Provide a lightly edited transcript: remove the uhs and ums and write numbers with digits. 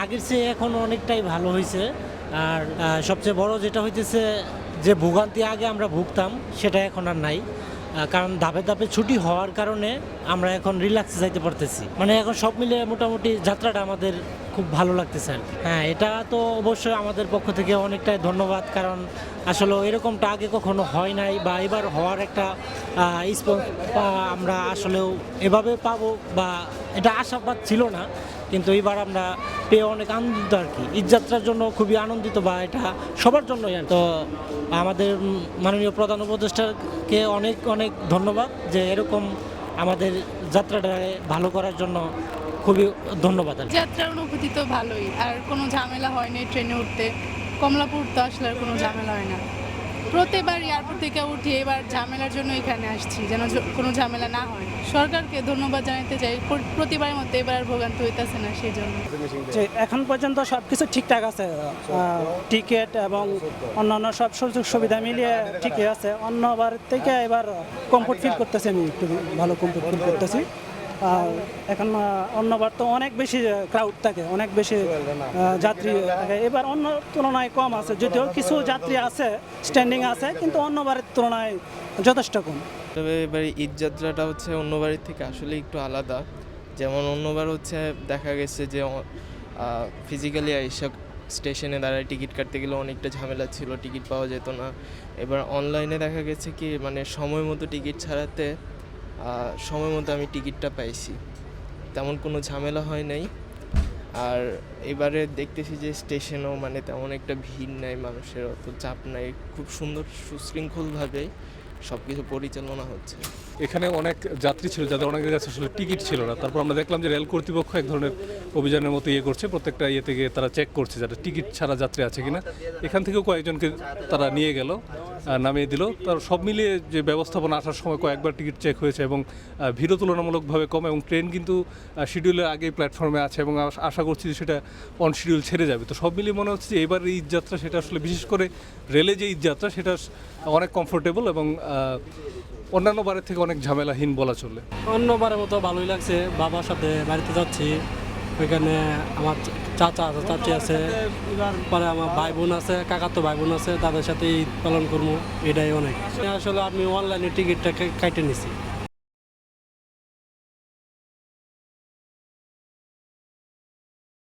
আগের চেয়ে এখন অনেকটাই ভালো হয়েছে। আর সবচেয়ে বড় যেটা হইতেছে যে ভোগান্তি আগে আমরা ভুগতাম সেটা এখন আর নাই। কারণ ধাপে ধাপে ছুটি হওয়ার কারণে আমরা এখন রিল্যাক্সে যাইতে পারতেছি, মানে এখন সব মিলে মোটামুটি যাত্রাটা আমাদের খুব ভালো লাগতেছে আর কি। হ্যাঁ, এটা তো অবশ্যই আমাদের পক্ষ থেকে অনেকটাই ধন্যবাদ, কারণ আসলে এরকমটা আগে কখনো হয় নাই, বা এবার হওয়ার একটা আমরা আসলেও এভাবে পাবো বা এটা আশাবাদ ছিল না, কিন্তু এবার আমরা পেয়ে অনেক আনন্দিত আর কি। ঈদযাত্রার জন্য খুবই আনন্দিত, বা এটা সবার জন্যই। তো আমাদের মাননীয় প্রধান উপদেষ্টাকে অনেক অনেক ধন্যবাদ যে এরকম আমাদের যাত্রাটাকে ভালো করার জন্য খুবই ধন্যবাদ আর কি। যাত্রার অনুভূতি তো ভালোই, আর কোনো ঝামেলা হয়নি ট্রেনে উঠতে। কমলাপুর তো আসলে আর কোনো ঝামেলা হয় না। প্রতিবার এয়ারপোর্ট থেকে উঠি, এবার ঝামেলার জন্য এখানে আসছি, যেন কোনো ঝামেলা না হয়। সরকারকে ধন্যবাদ জানাতে চাই, প্রতিবারের মতো এবার আর ভোগান্তি হইতেছে না সেই জন্য। যে এখন পর্যন্ত সব কিছু ঠিকঠাক আছে, টিকিট এবং অন্যান্য সব সুযোগ সুবিধা মিলিয়ে ঠিকই আছে। অন্যবার থেকে এবার কমফোর্ট ফিল করতেছি, আমি একটু ভালো কমফোর্ট ফিল করতেছি। এখন অন্যবার তো অনেক বেশি ক্রাউড থাকে, অনেক বেশি যাত্রী থাকে। এবার অন্য তুলনায় কম আছে, যদিও কিছু যাত্রী আছে, স্ট্যান্ডিং আছে, কিন্তু অন্যবারের তুলনায় যথেষ্ট কম। তবে এবারে ঈদ যাত্রাটা হচ্ছে অন্য বাড়ির থেকে আসলে একটু আলাদা। যেমন অন্যবার হচ্ছে দেখা গেছে যে ফিজিক্যালি এইসব স্টেশনে দাঁড়ায় টিকিট কাটতে গেলে অনেকটা ঝামেলা ছিল, টিকিট পাওয়া যেত না। এবার অনলাইনে দেখা গেছে কি মানে সময় মতো টিকিট ছাড়াতে সময় মতো আমি টিকিটটা পাইছি, তেমন কোনো ঝামেলা হয় নাই। আর এবারে দেখতেছি যে স্টেশনেও মানে তেমন একটা ভিড় নাই, মানুষের অত চাপ নাই, খুব সুন্দর সুশৃঙ্খলভাবে সব কিছু পরিচালনা হচ্ছে। এখানে অনেক যাত্রী ছিল যাদের অনেকের কাছে আসলে টিকিট ছিল না। তারপর আমরা দেখলাম যে রেল কর্তৃপক্ষ এক ধরনের অভিযানের মতো করছে, প্রত্যেকটা থেকে তারা চেক করছে যাতে টিকিট ছাড়া যাত্রী আছে কিনা। এখান থেকেও কয়েকজনকে তারা নিয়ে গেল, নামিয়ে দিল। তার সব মিলিয়ে যে ব্যবস্থাপনা, আসার সময় কয়েকবার টিকিট চেক হয়েছে এবং ভিড়ও তুলনামূলকভাবে কম, এবং ট্রেন কিন্তু শিডিউলের আগেই প্ল্যাটফর্মে আছে এবং আশা করছি যে সেটা অন শিডিউল ছেড়ে যাবে। তো সব মিলিয়ে মনে হচ্ছে যে এবার এই ঈদযাত্রা সেটা আসলে বিশেষ করে রেলে যে ঈদযাত্রা সেটা অনেক কমফোর্টেবল এবং অন্যান্য বারের থেকে অনেক ঝামেলাহীন বলা চলে। অন্যবারের মতো ভালোই লাগছে। বাবার সাথে বাড়িতে যাচ্ছি, ওইখানে আমার চাচি আছে, পরে আমার ভাই বোন আছে, কাকাতো ভাই বোন আছে, তাদের সাথে ঈদ পালন করবো, এটাই অনেক। আসলে আমি অনলাইনে টিকিটটা কেটে নিছি।